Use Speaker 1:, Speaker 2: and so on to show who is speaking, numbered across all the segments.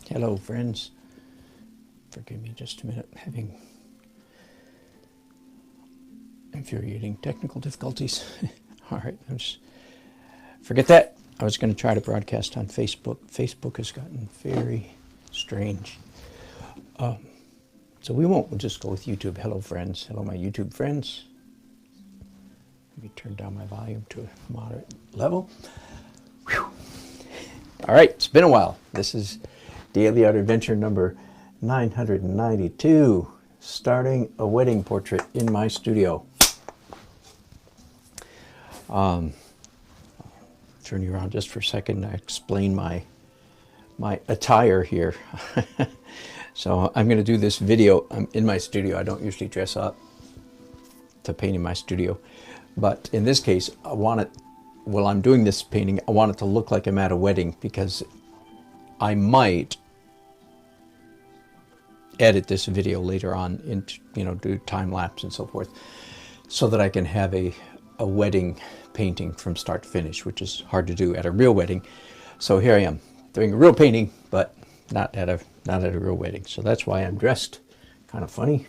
Speaker 1: Hello, friends. Forgive me just a minute, having infuriating technical difficulties. All right, forget that. I was going to try to broadcast on Facebook. Facebook has gotten very strange. So we won't. We'll just go with YouTube. Hello, friends. Hello, my YouTube friends. Maybe turn down my volume to a moderate level. Whew. All right, it's been a while. This is Daily Art Adventure number 992, starting a wedding portrait in my studio. Turn you around just for a second and explain my attire here. So I'm going to do this video. I'm in my studio. I don't usually dress up to paint in my studio, but in this case, I want it. While I'm doing this painting, I want it to look like I'm at a wedding, because I might edit this video later on into, do time lapse and so forth, so that I can have a wedding painting from start to finish, which is hard to do at a real wedding. So here I am doing a real painting, but not at a real wedding. So that's why I'm dressed kind of funny,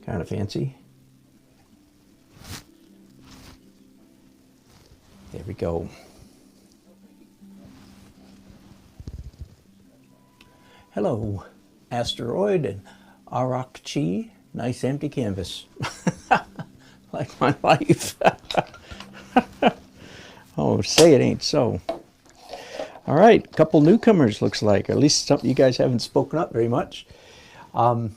Speaker 1: kind of fancy. There we go. Hello, asteroid and Arakchi. Nice empty canvas. Like my life. Oh, say it ain't so. All right, a couple newcomers, looks like. At least some, you guys haven't spoken up very much. Oh,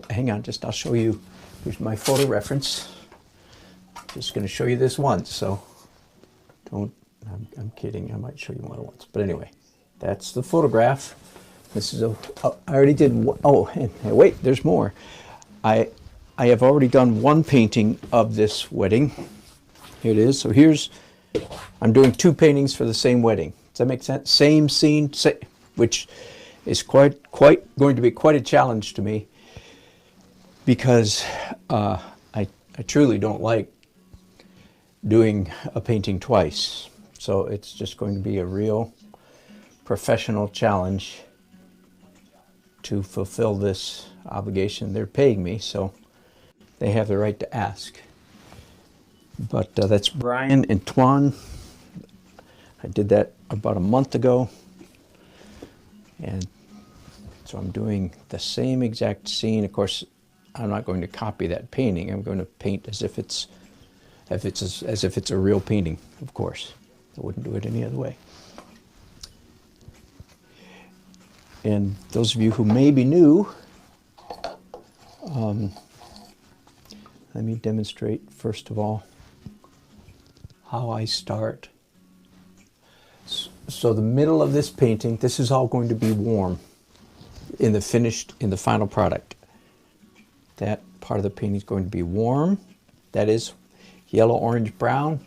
Speaker 1: hang on, I'll show you. Here's my photo reference. Just going to show you this once, so don't, I'm kidding. I might show you more than once. But anyway, that's the photograph. This is I already did, and wait, there's more. I have already done one painting of this wedding. Here it is. So I'm doing two paintings for the same wedding. Does that make sense? Same scene, which is quite going to be quite a challenge to me, because I truly don't like doing a painting twice. So it's just going to be a real professional challenge to fulfill this obligation. They're paying me, so they have the right to ask. But that's Brian and Tuan. I did that about a month ago, and so I'm doing the same exact scene. Of course, I'm not going to copy that painting. I'm going to paint as if it's a real painting. Of course, I wouldn't do it any other way. And those of you who may be new, let me demonstrate first of all how I start. So the middle of this painting, this is all going to be warm in the final product. That part of the painting is going to be warm. That is yellow, orange, brown.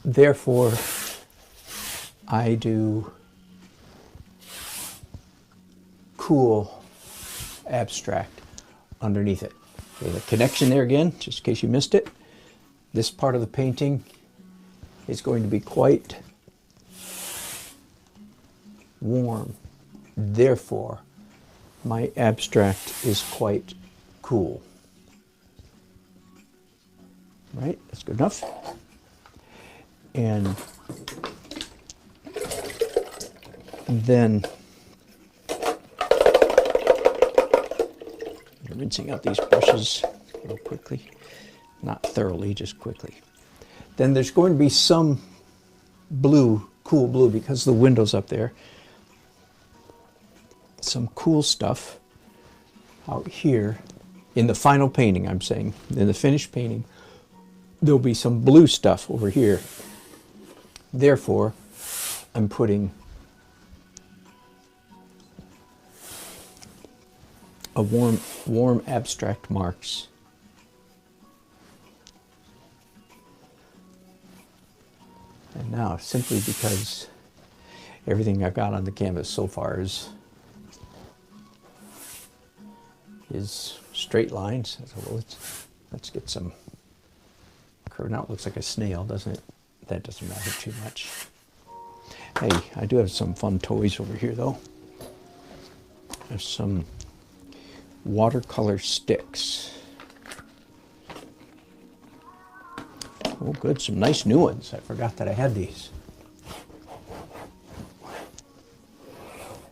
Speaker 1: Therefore, I do cool abstract underneath it. Okay, the connection there again, just in case you missed it. This part of the painting is going to be quite warm. Therefore, my abstract is quite cool. Right? That's good enough. And then rinsing out these brushes real quickly. Not thoroughly, just quickly. Then there's going to be some blue, cool blue, because the window's up there. Some cool stuff out here in the final painting, I'm saying. In the finished painting, there'll be some blue stuff over here. Therefore, I'm putting a warm abstract marks. And now, simply because everything I've got on the canvas so far is straight lines, so let's get some curve. Now it looks like a snail, doesn't it? That doesn't matter too much. Hey, I do have some fun toys over here though. There's some watercolor sticks. Oh good, some nice new ones. I forgot that I had these.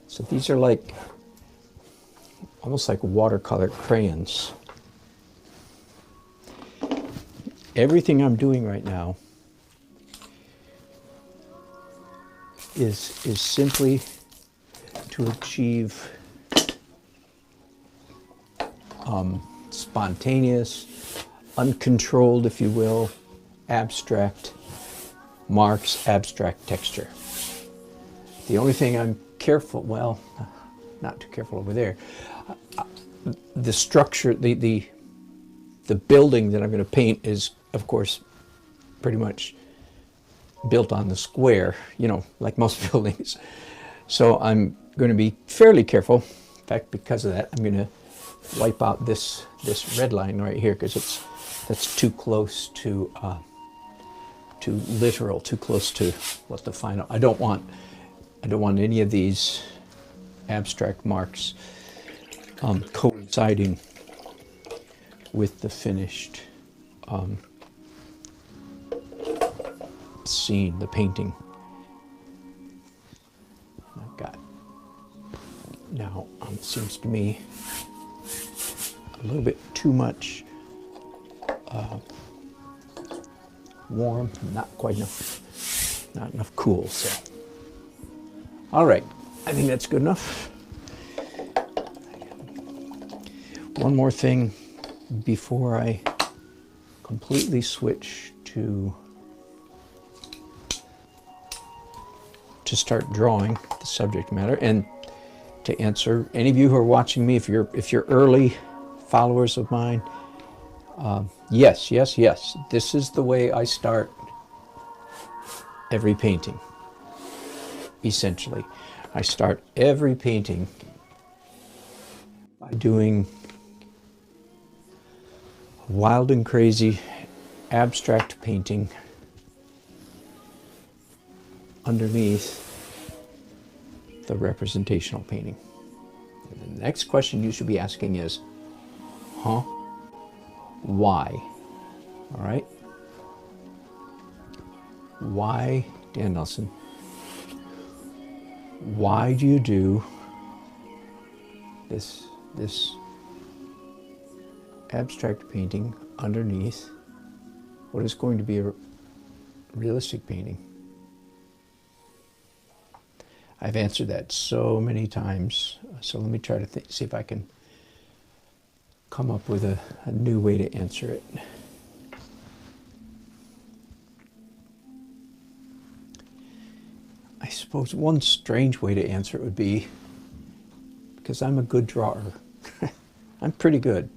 Speaker 1: So these are like, almost like watercolor crayons. Everything I'm doing right now is simply to achieve spontaneous, uncontrolled, if you will, abstract marks, abstract texture. The only thing I'm careful, well, not too careful over there, the structure, the building that I'm going to paint is, of course, pretty much built on the square, you know, like most buildings. So I'm going to be fairly careful. In fact, because of that, I'm going to wipe out this red line right here because that's too close to literal, too close to what the final. I don't want any of these abstract marks coinciding with the finished scene, the painting. I've got now, seems to me a little bit too much warm, not quite enough, not enough cool. So, all right, I think that's good enough. One more thing before I completely switch to start drawing the subject matter, and to answer any of you who are watching me, if you're early followers of mine, yes, this is the way I start every painting. Essentially, I start every painting by doing wild and crazy abstract painting underneath the representational painting. And the next question you should be asking is, why? All right? Why, Dan Nelson, why do you do this abstract painting underneath what is going to be a realistic painting? I've answered that so many times, so let me try to see if I can come up with a new way to answer it. I suppose one strange way to answer it would be because I'm a good drawer. I'm pretty good.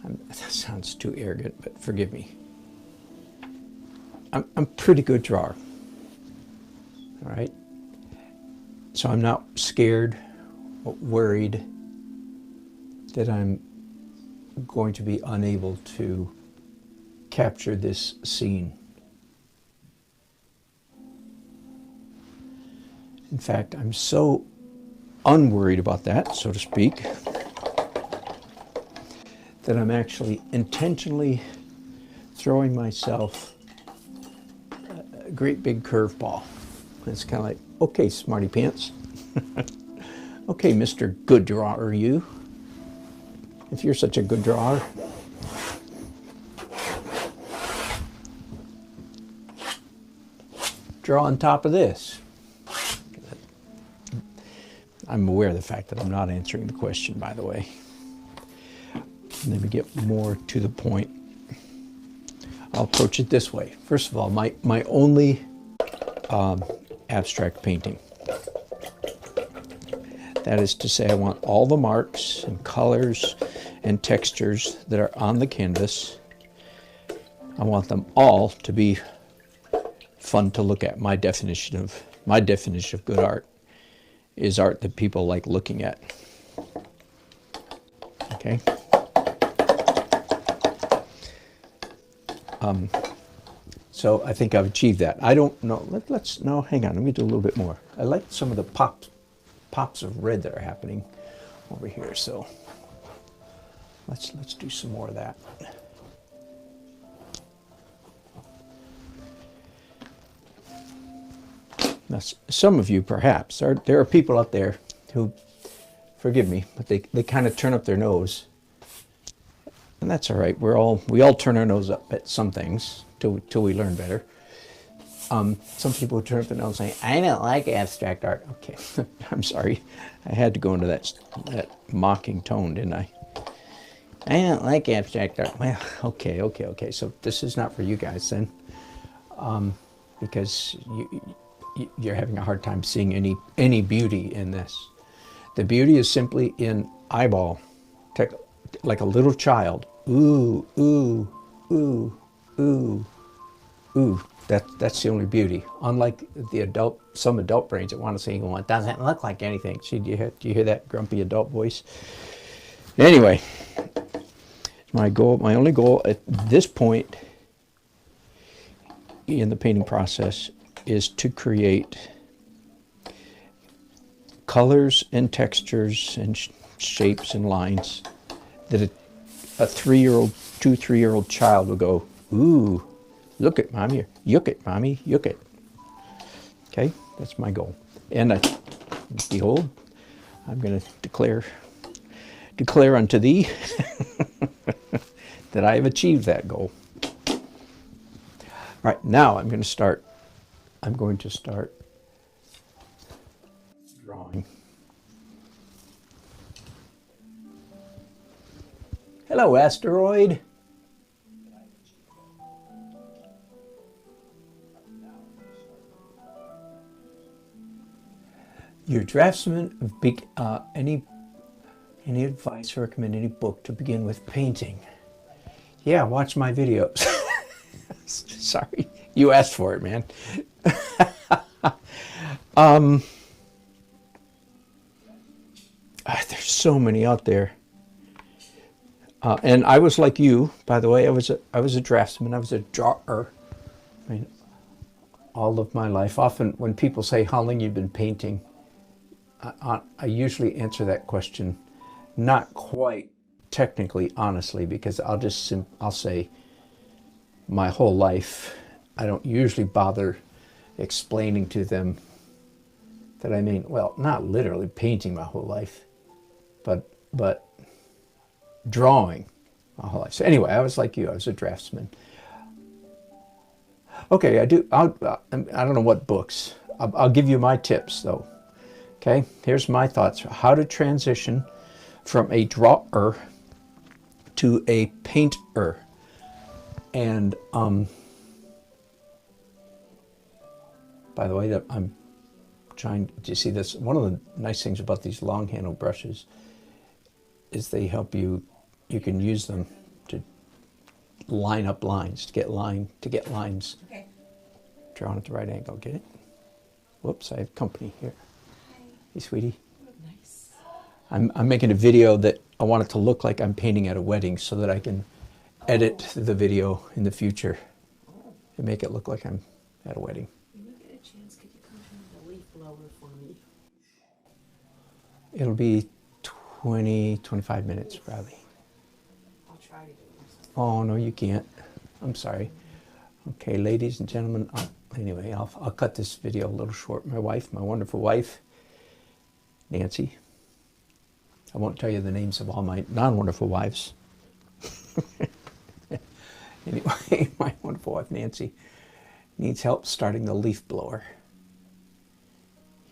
Speaker 1: That sounds too arrogant, but forgive me. I'm a pretty good drawer. All right? So I'm not scared or worried that I'm going to be unable to capture this scene. In fact, I'm so unworried about that, so to speak, that I'm actually intentionally throwing myself a great big curveball. It's kind of like, okay, smarty pants. Okay, Mr. Good Drawer, you. If you're such a good drawer, draw on top of this. I'm aware of the fact that I'm not answering the question, by the way. Let me get more to the point. I'll approach it this way. First of all, my only abstract painting. That is to say, I want all the marks and colors and textures that are on the canvas, I want them all to be fun to look at. My definition of good art is art that people like looking at. Okay? So I think I've achieved that. I don't know. Let's no. Hang on. Let me do a little bit more. I like some of the pops of red that are happening over here. So let's do some more of that. Now, some of you perhaps there are people out there who, forgive me, but they kind of turn up their nose, and that's all right. We all turn our nose up at some things till we learn better. Some people turn up their nose saying, "I don't like abstract art." Okay, I'm sorry, I had to go into that mocking tone, didn't I? I don't like abstract art. Well, okay. So this is not for you guys then, because you're having a hard time seeing any beauty in this. The beauty is simply in eyeball, like a little child. Ooh, ooh, ooh, ooh, ooh. That's the only beauty. Unlike some adult brains that want to say, "Well, it doesn't look like anything." See, do you hear that grumpy adult voice? Anyway, my only goal at this point in the painting process is to create colors and textures and shapes and lines that a 3-year-old, 2-3-year-old child will go, "Ooh, look at mommy," or "Yuk it, mommy, yuk it." Okay, that's my goal. And behold, I'm going to declare unto thee that I have achieved that goal. All right, now I'm going to start drawing. Hello, asteroid. Your draftsman of any advice or recommend any book to begin with painting? Yeah, watch my videos. Sorry, you asked for it, man. There's so many out there, and I was like you, by the way. I was a draftsman. I was a drawer. I mean, all of my life. Often, when people say how long you've been painting, I usually answer that question not quite technically, honestly, because I'll say my whole life. I don't usually bother explaining to them that I mean, well, not literally painting my whole life, but drawing my whole life. So anyway, I was like you. I was a draftsman. Okay, I don't know what books. I'll give you my tips though. Okay, here's my thoughts: how to transition from a drawer to a painter. And by the way, that I'm trying to see this. One of the nice things about these long handle brushes is they help you. You can use them to line up lines, to get lines
Speaker 2: Okay.
Speaker 1: drawn at the right angle. Get it? Whoops! I have company here. Hey, sweetie.
Speaker 2: Nice.
Speaker 1: I'm making a video that I want it to look like I'm painting at a wedding, so that I can edit the video in the future and make it look like I'm at a wedding.
Speaker 2: When you get a chance, could you come turn the leaf blower for me?
Speaker 1: It'll be 25 minutes probably.
Speaker 2: I'll try to do it.
Speaker 1: Oh, no, you can't. I'm sorry. Okay, ladies and gentlemen, anyway, I'll cut this video a little short. My wonderful wife, Nancy. I won't tell you the names of all my non-wonderful wives. Anyway, my wonderful wife, Nancy, needs help starting the leaf blower.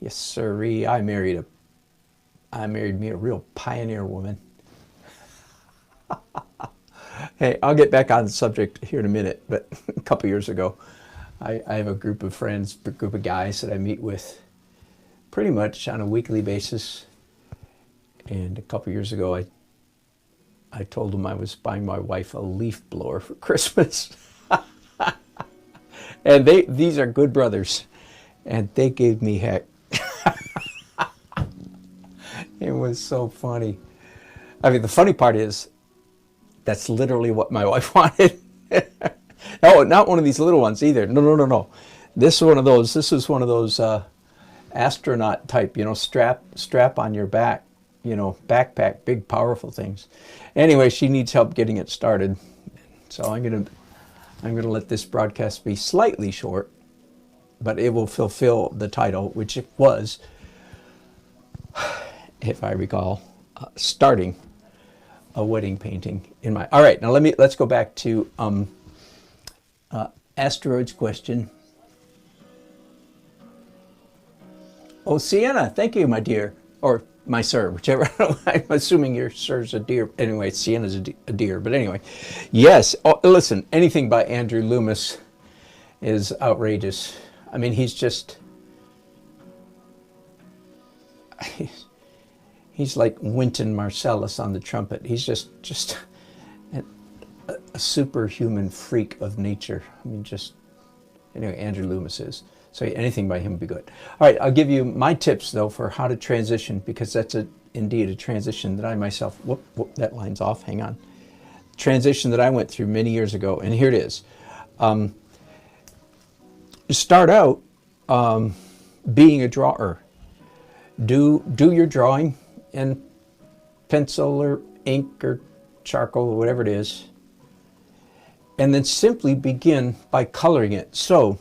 Speaker 1: Yes, sirree. I married me a real pioneer woman. Hey, I'll get back on the subject here in a minute, but a couple years ago, I have a group of friends, a group of guys that I meet with pretty much on a weekly basis. And a couple years ago, I told them I was buying my wife a leaf blower for Christmas. And these are good brothers, and they gave me heck. It was so funny. I mean, the funny part is, that's literally what my wife wanted. No, not one of these little ones either. No, no, no, no. This is one of those. This is one of those astronaut type, strap on your back, backpack, big powerful things. Anyway, she needs help getting it started. So I'm gonna let this broadcast be slightly short, but it will fulfill the title, which it was, if I recall, starting a wedding painting in my. All right, now let's go back to Asteroid's question. Oh, Sienna, thank you, my dear, or my sir, whichever. I'm assuming your sir's a deer. Anyway, Sienna's a deer. But anyway, yes. Oh, listen, anything by Andrew Loomis is outrageous. I mean, he's just. He's like Wynton Marsalis on the trumpet. He's just a superhuman freak of nature. I mean, anyway, Andrew Loomis is. So anything by him would be good. All right, I'll give you my tips, though, for how to transition, because that's indeed a transition that I myself, whoop, that line's off, hang on. Transition that I went through many years ago, and here it is. Start out being a drawer. Do your drawing in pencil or ink or charcoal or whatever it is, and then simply begin by coloring it. So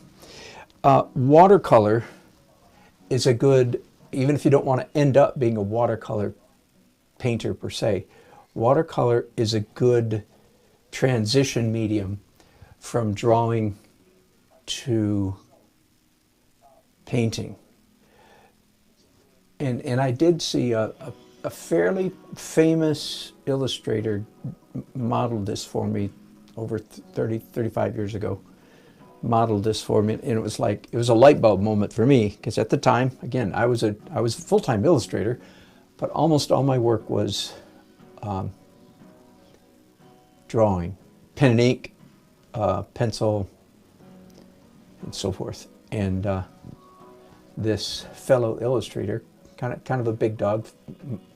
Speaker 1: watercolor is a good, even if you don't want to end up being a watercolor painter per se, watercolor is a good transition medium from drawing to painting. And I did see a fairly famous illustrator modeled this for me over 35 years ago. Modeled this for me, and it was a light bulb moment for me, because at the time, again, I was a full-time illustrator, but almost all my work was drawing, pen and ink, pencil, and so forth. And this fellow illustrator, kind of a big dog,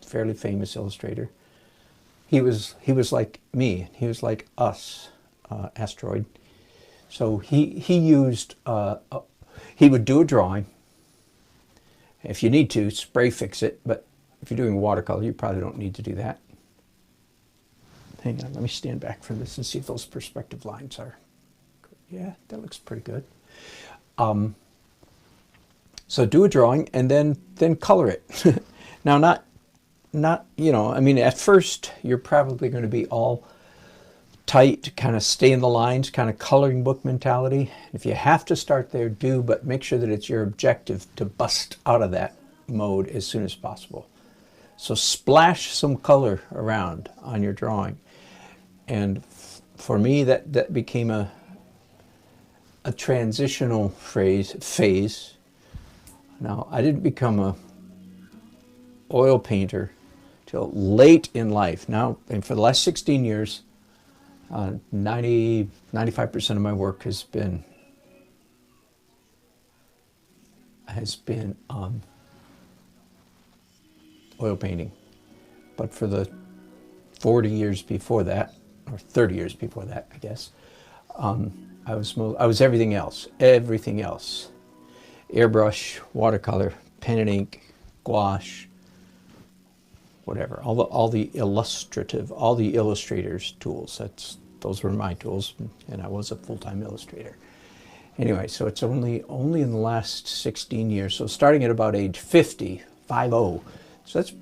Speaker 1: fairly famous illustrator, he was like me. He was like us, Asteroid. So he used, he would do a drawing. If you need to, spray fix it, but if you're doing watercolor, you probably don't need to do that. Hang on, let me stand back from this and see if those perspective lines are, yeah, that looks pretty good. So do a drawing and then color it. Now, not, I mean, at first, you're probably going to be all tight, kind of stay in the lines, kind of coloring book mentality. If you have to start there, do, but make sure that it's your objective to bust out of that mode as soon as possible. So splash some color around on your drawing. And for me, that became a transitional phase. Now, I didn't become a oil painter till late in life. Now, and for the last 16 years, 95% of my work has been oil painting. But for the 40 years before that, or 30 years before that, I guess, I was everything else. Airbrush, watercolor, pen and ink, gouache, whatever. All the illustrators' tools. Those were my tools, and I was a full-time illustrator. Anyway, so it's only in the last 16 years. So starting at about age 50, 50. So that's,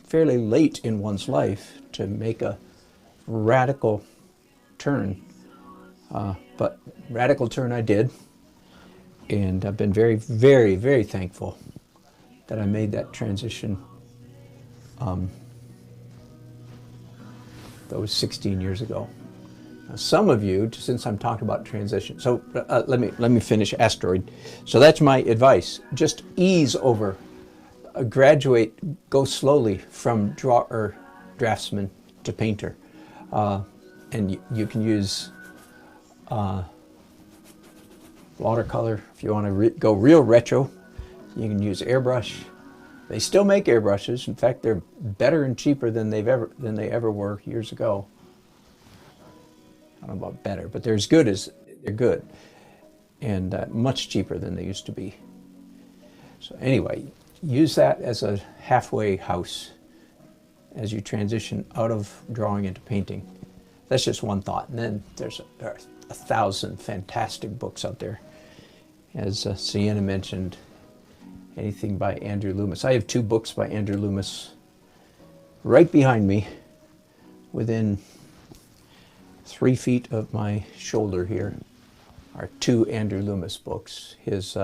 Speaker 1: fairly late in one's life to make a radical turn. But radical turn I did. And I've been very, very, very thankful that I made that transition. That was 16 years ago. Now, some of you, since I'm talking about transition, so let me finish Asteroid. So that's my advice. Just ease over, graduate, go slowly from drawer, draftsman to painter, and you can use watercolor. If you want to go real retro, you can use airbrush. They still make airbrushes. In fact, they're better and cheaper than they ever were years ago. I don't know about better, but they're as good as, they're good. And much cheaper than they used to be. So anyway, use that as a halfway house as you transition out of drawing into painting. That's just one thought. And then there are 1,000 fantastic books out there. As Sienna mentioned, anything by Andrew Loomis. I have 2 books by Andrew Loomis right behind me, within 3 feet of my shoulder here, are 2 Andrew Loomis books. His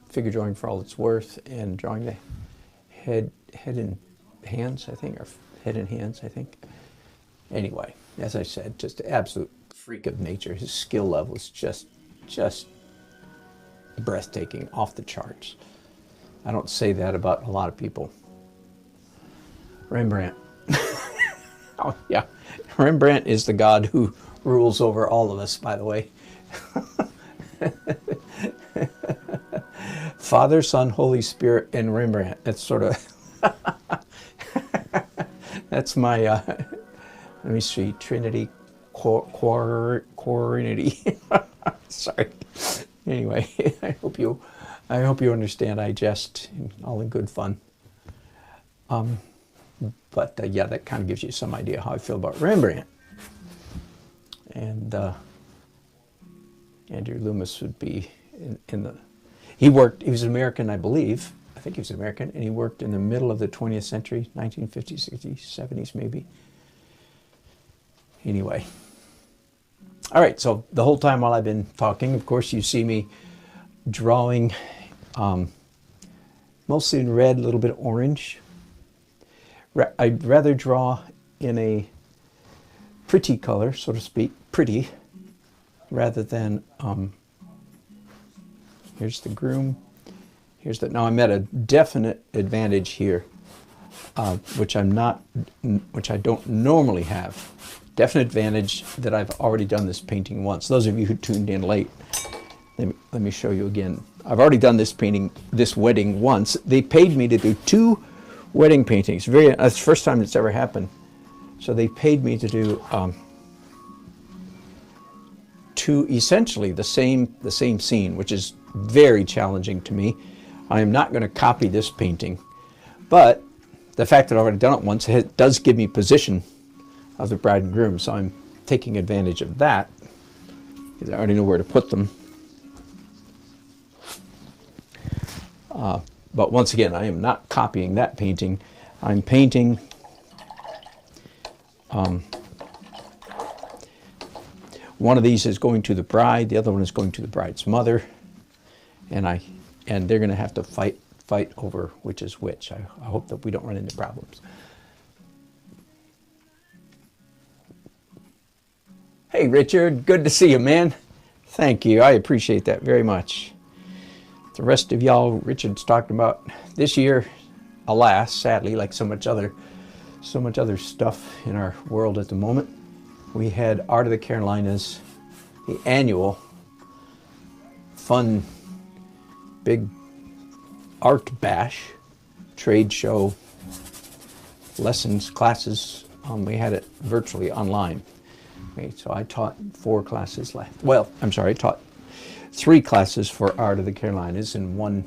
Speaker 1: Figure Drawing for All It's Worth and Drawing the Head in Hands, I think, or Head in Hands, I think. Anyway, as I said, just an absolute freak of nature. His skill level is just breathtaking, off the charts. I don't say that about a lot of people. Rembrandt. Oh, yeah. Rembrandt is the god who rules over all of us, by the way. Father, Son, Holy Spirit, and Rembrandt. That's sort of, that's my, let me see, Trinity, Quarinity. Sorry. Anyway, I hope you understand. I jest, all in good fun. But yeah, that kind of gives you some idea how I feel about Rembrandt. And Andrew Loomis would be in the, he was an American, I believe. I think he was an American, and he worked in the middle of the 20th century, 1950s, 60s, 70s maybe. Anyway. All right, so the whole time while I've been talking, of course, you see me drawing mostly in red, a little bit of orange. I'd rather draw in a pretty color, so to speak, pretty, rather than, here's the groom, here's the, now I'm at a definite advantage here, which I don't normally have. Definite advantage that I've already done this painting once. Those of you who tuned in late, let me show you again. I've already done this painting, this wedding once. They paid me to do 2 wedding paintings. That's the first time it's ever happened. So they paid me to do 2, essentially the same scene, which is very challenging to me. I am not going to copy this painting, but the fact that I've already done it once, it does give me position of the bride and groom, so I'm taking advantage of that because I already know where to put them. But once again, I am not copying that painting. I'm painting one of these is going to the bride, the other one is going to the bride's mother, and they're going to have to fight over which is which. I hope that we don't run into problems. Hey, Richard, good to see you, man. Thank you. I appreciate that very much. The rest of y'all, Richard's talking about this year, alas, sadly, like so much other stuff in our world at the moment. We had Art of the Carolinas, the annual fun big art bash, trade show, lessons, classes. We had it virtually online. Okay, so I taught 4 classes last. Well, I'm sorry, I taught 3 classes for Art of the Carolinas and one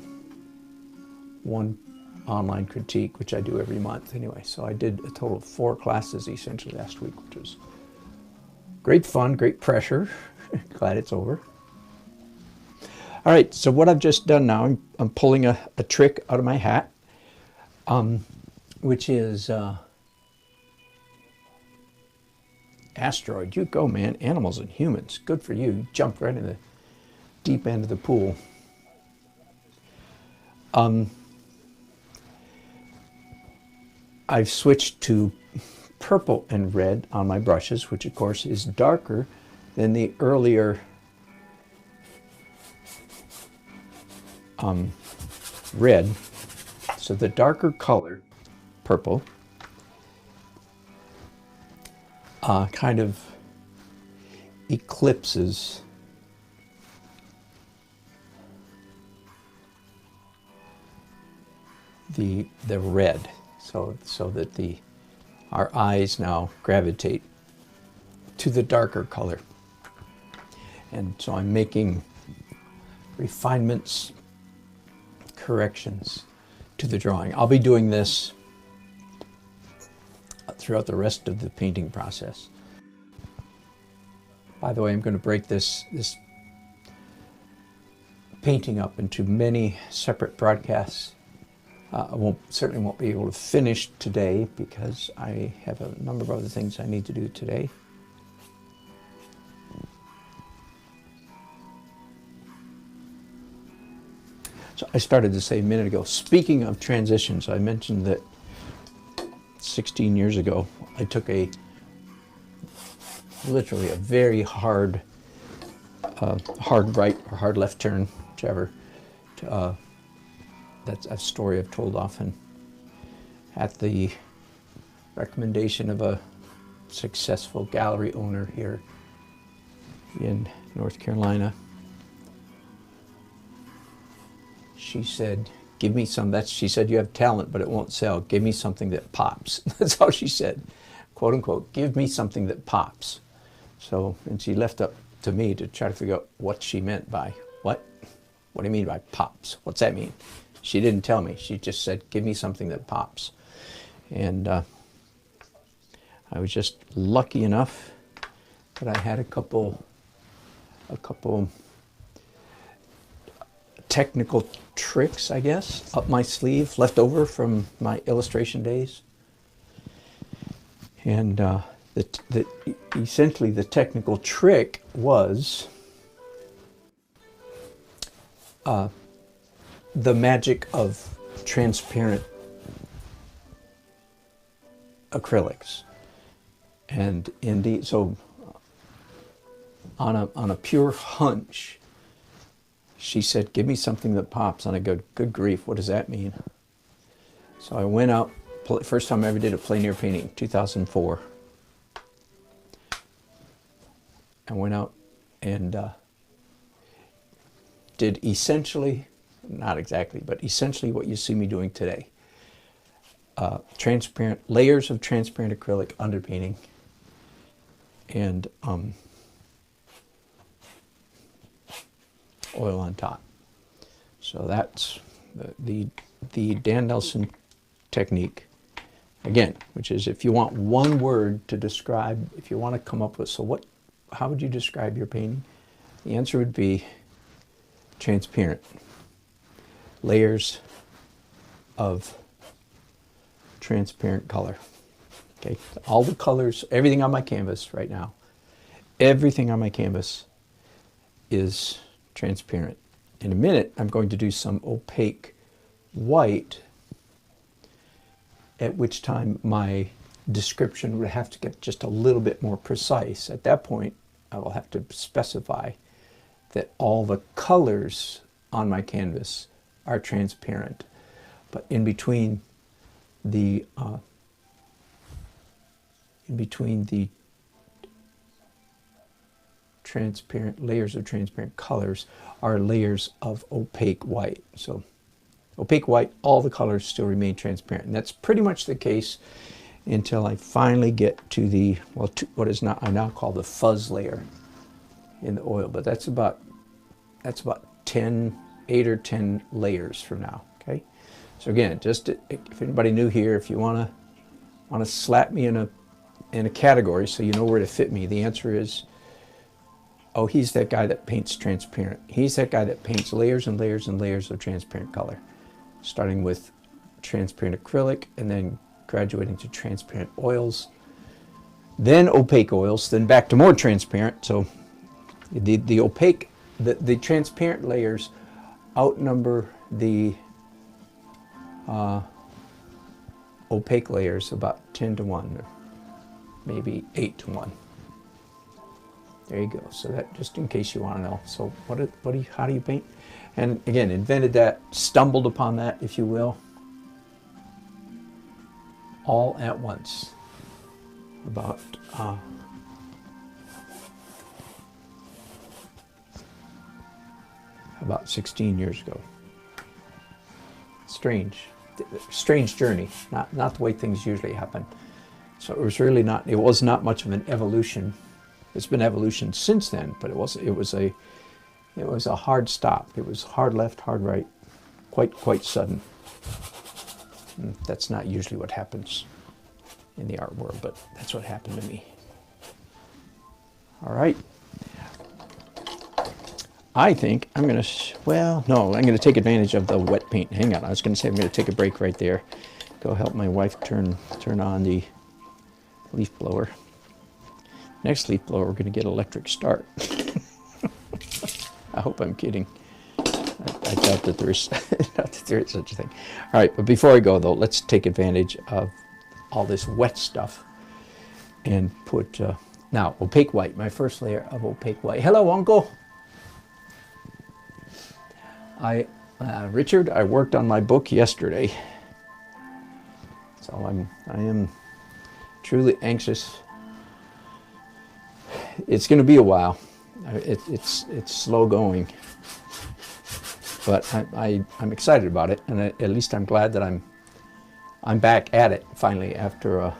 Speaker 1: online critique, which I do every month anyway. So I did a total of 4 classes essentially last week, which was great fun, great pressure. Glad it's over. All right, so what I've just done now, I'm pulling a trick out of my hat, which is asteroid. You go, man. Animals and humans. Good for you. You jumped right in the deep end of the pool. I've switched to purple and red on my brushes, which of course is darker than the earlier red. So the darker color, purple, kind of eclipses the red, so that our eyes now gravitate to the darker color. And so I'm making refinements, corrections to the drawing. I'll be doing this throughout the rest of the painting process. By the way, I'm going to break this painting up into many separate broadcasts. I certainly won't be able to finish today because I have a number of other things I need to do today. So I started to say a minute ago, speaking of transitions, I mentioned that 16 years ago, I took literally a very hard right or hard left turn, whichever. That's a story I've told often. At the recommendation of a successful gallery owner here in North Carolina, she said, give me some, she said, you have talent, but it won't sell. Give me something that pops. That's how she said, quote unquote, give me something that pops. So, and she left up to me to try to figure out what she meant by, what? What do you mean by pops? What's that mean? She didn't tell me. She just said, give me something that pops. And I was just lucky enough that I had a couple technical tricks, I guess, up my sleeve, left over from my illustration days. And essentially the technical trick was the magic of transparent acrylics. And indeed, so on a pure hunch, she said, give me something that pops. And I go, good grief, what does that mean? So I went out, first time I ever did a plein air painting, 2004. I went out and did essentially, not exactly, but essentially what you see me doing today. Transparent, layers of transparent acrylic underpainting, and oil on top. So that's the Dan Nelson technique, again, which is if you want one word to describe, if you want to come up with, so how would you describe your painting? The answer would be transparent. Layers of transparent color. Okay, all the colors, everything on my canvas right now, everything on my canvas is transparent. In a minute, I'm going to do some opaque white, at which time my description would have to get just a little bit more precise. At that point, I will have to specify that all the colors on my canvas are transparent. But in between the transparent layers of transparent colors are layers of opaque white. So opaque white, all the colors still remain transparent. And that's pretty much the case until I finally get to the, well, what is now, I now call the fuzz layer in the oil. But that's about 8 or 10 layers from now, okay? So again, just if anybody new here, if you want to slap me in a category so you know where to fit me, the answer is, oh, he's that guy that paints transparent. He's that guy that paints layers and layers and layers of transparent color, starting with transparent acrylic and then graduating to transparent oils, then opaque oils, then back to more transparent. So the opaque, the transparent layers outnumber the opaque layers about 10 to 1, or maybe 8 to 1. There you go. So that, just in case you want to know. So how do you paint? And again, invented that, stumbled upon that, if you will, all at once. About 16 years ago. Strange journey, not the way things usually happen. So it was not much of an evolution It's been evolution since then, but it was a hard stop. It was hard left, hard right, quite sudden. And that's not usually what happens in the art world, but that's what happened to me. All right. I think I'm going to, well, no, I'm going to take advantage of the wet paint. Hang on, I was going to say I'm going to take a break right there. Go help my wife turn on the leaf blower. Next leaf blower, we're going to get electric start. I hope I'm kidding. I doubt that there is such a thing. All right, but before I go, though, let's take advantage of all this wet stuff and put, now, opaque white, my first layer of opaque white. Hello, Uncle. Richard, I worked on my book yesterday, so I am truly anxious. It's going to be a while. It's slow going, but I'm excited about it, and at least I'm glad that I'm back at it finally after a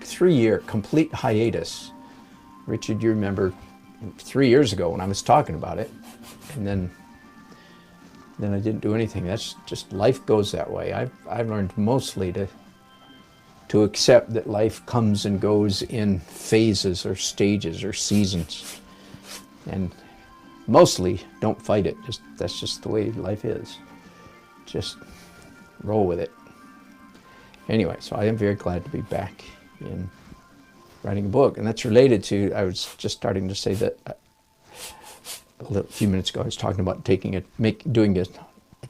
Speaker 1: 3-year complete hiatus. Richard, you remember 3 years ago when I was talking about it, and then I didn't do anything. That's just, life goes that way. I've learned mostly to accept that life comes and goes in phases or stages or seasons, and mostly don't fight it. That's just the way life is. Just roll with it. Anyway, so I am very glad to be back in writing a book, and that's related to, I was just starting to say that a few minutes ago I was talking about doing a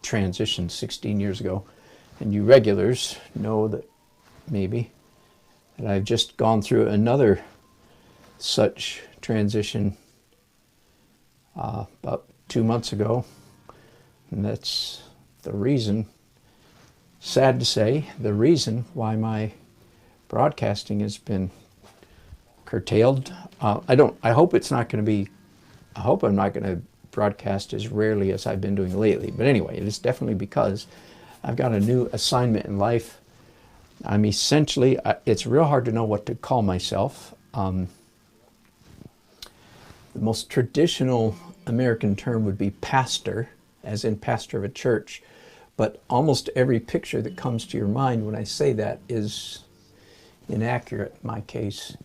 Speaker 1: transition 16 years ago, and you regulars know that maybe that I've just gone through another such transition about 2 months ago, and that's the reason, sad to say, the reason why my broadcasting has been curtailed. I hope it's not going to be, I hope I'm not going to broadcast as rarely as I've been doing lately. But anyway, it is definitely because I've got a new assignment in life. I'm essentially, it's real hard to know what to call myself. The most traditional American term would be pastor, as in pastor of a church. But almost every picture that comes to your mind when I say that is inaccurate in my case.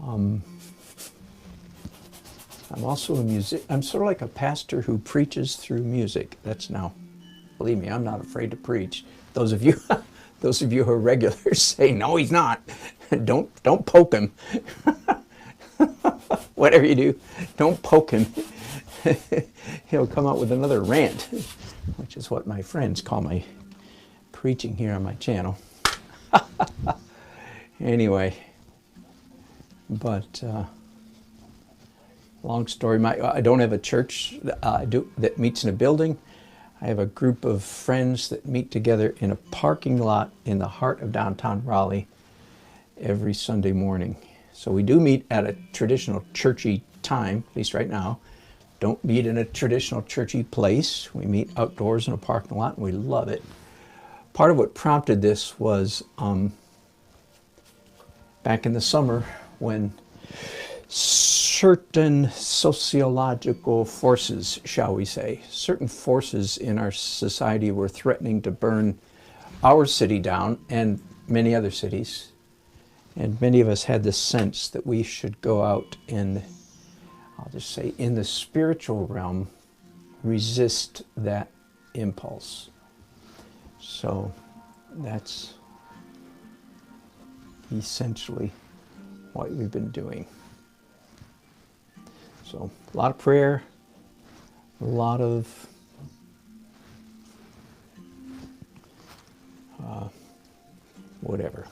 Speaker 1: I'm also a music. I'm sort of like a pastor who preaches through music. That's now, believe me, I'm not afraid to preach. Those of you who are regulars say, no, he's not. Don't poke him. Whatever you do, don't poke him. He'll come out with another rant, which is what my friends call my preaching here on my channel. Anyway, but long story. I don't have a church that meets in a building. I have a group of friends that meet together in a parking lot in the heart of downtown Raleigh every Sunday morning. So we do meet at a traditional churchy time, at least right now. Don't meet in a traditional churchy place. We meet outdoors in a parking lot, and we love it. Part of what prompted this was back in the summer when certain sociological forces, shall we say, certain forces in our society were threatening to burn our city down and many other cities. And many of us had this sense that we should go out and, I'll just say, in the spiritual realm, resist that impulse. So that's essentially what we've been doing. So a lot of prayer, a lot of whatever.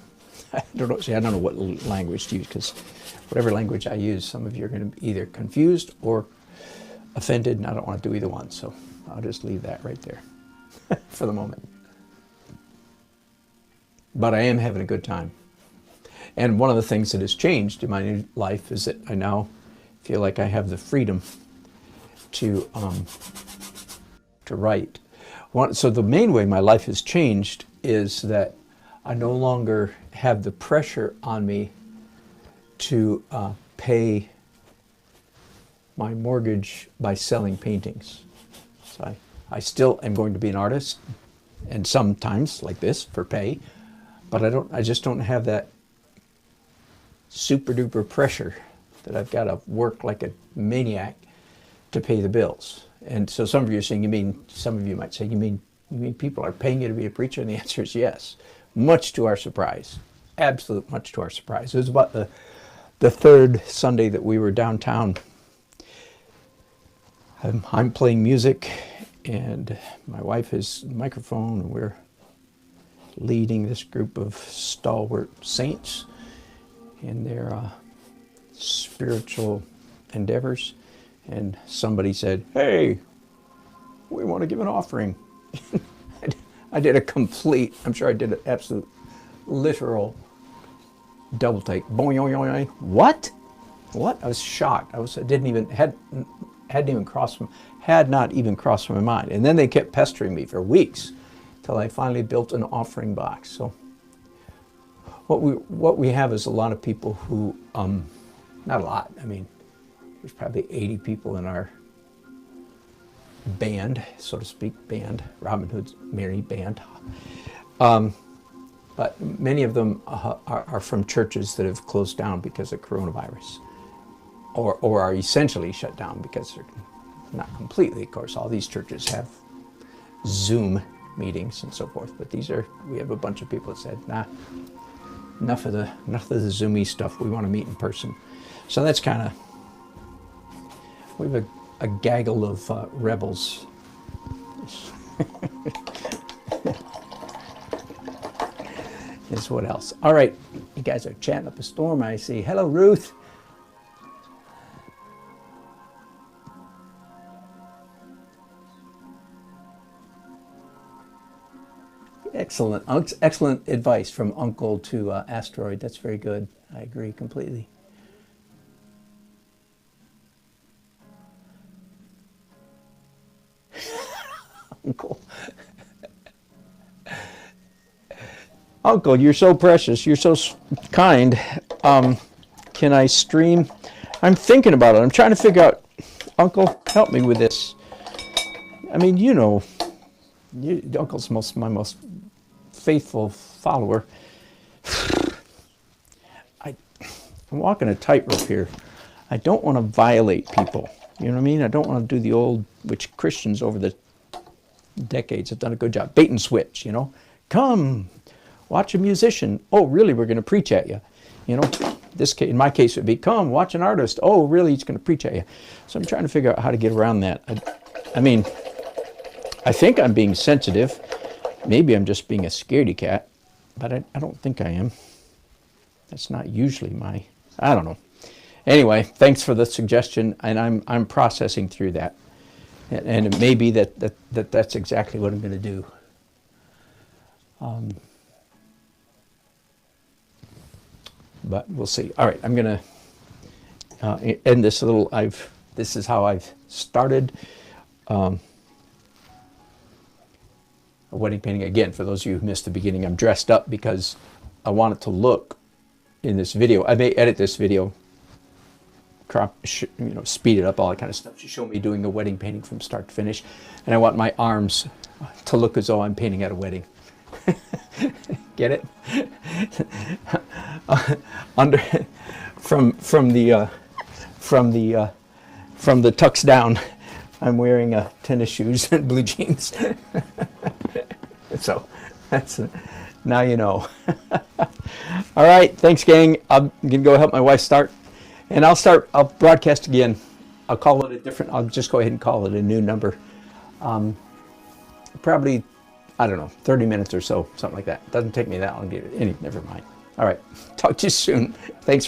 Speaker 1: I don't know what language to use, because whatever language I use, some of you are going to be either confused or offended, and I don't want to do either one. So I'll just leave that right there for the moment. But I am having a good time. And one of the things that has changed in my new life is that I now feel like I have the freedom to write. So the main way my life has changed is that I no longer have the pressure on me to pay my mortgage by selling paintings. So I still am going to be an artist, and sometimes like this for pay, but I just don't have that super duper pressure that I've got to work like a maniac to pay the bills. And so some of you are saying, some of you might say, you mean people are paying you to be a preacher? And the answer is yes, much to our surprise, absolute much to our surprise. It was about the third Sunday that we were downtown. I'm playing music, and my wife has a microphone, and we're leading this group of stalwart saints in their spiritual endeavors. And somebody said, "Hey, we want to give an offering." I did a complete, I'm sure I did an absolute literal double take. Boing, boing, boing. What? I was shocked. Had not even crossed my mind. And then they kept pestering me for weeks till I finally built an offering box. So what we have is a lot of people who, not a lot, I mean, there's probably 80 people in our band, so to speak, Robin Hood's Merry Band. But many of them are from churches that have closed down because of coronavirus, or are essentially shut down because they're not completely. Of course, all these churches have Zoom meetings and so forth, but we have a bunch of people that said, nah, enough of the Zoomy stuff. We want to meet in person. So that's kind of, we have a gaggle of rebels. Is what else? All right, you guys are chatting up a storm, I see. Hello, Ruth. Excellent, excellent advice from Uncle to Asteroid. That's very good. I agree completely. Uncle. Uncle, you're so precious. You're so kind. Can I stream? I'm thinking about it. I'm trying to figure out. Uncle, help me with this. I mean, Uncle's my most faithful follower. I'm walking a tightrope here. I don't want to violate people. You know what I mean? I don't want to do the old, which Christians over the decades have done a good job. Bait and switch, Come, watch a musician. Oh, really? We're going to preach at you. In my case, it would be, come, watch an artist. Oh, really? He's going to preach at you. So I'm trying to figure out how to get around that. I mean, I think I'm being sensitive. Maybe I'm just being a scaredy cat, but I don't think I am. That's not usually I don't know. Anyway, thanks for the suggestion, and I'm processing through that. And it may be that's exactly what I'm going to do. But we'll see. All right, I'm going to end this this is how I've started a wedding painting. Again, for those of you who missed the beginning, I'm dressed up because I want it to look in this video. I may edit this video, speed it up, all that kind of stuff, to show me doing a wedding painting from start to finish. And I want my arms to look as though I'm painting at a wedding. Get it? From the tucks down, I'm wearing tennis shoes and blue jeans. So that's now you know. All right, thanks, gang. I'm gonna go help my wife start, and I'll broadcast again. I'll call it I'll just go ahead and call it a new number. Probably, I don't know, 30 minutes or so, something like that. Doesn't take me that long to get it. Never mind. All right, talk to you soon. Thanks for watching.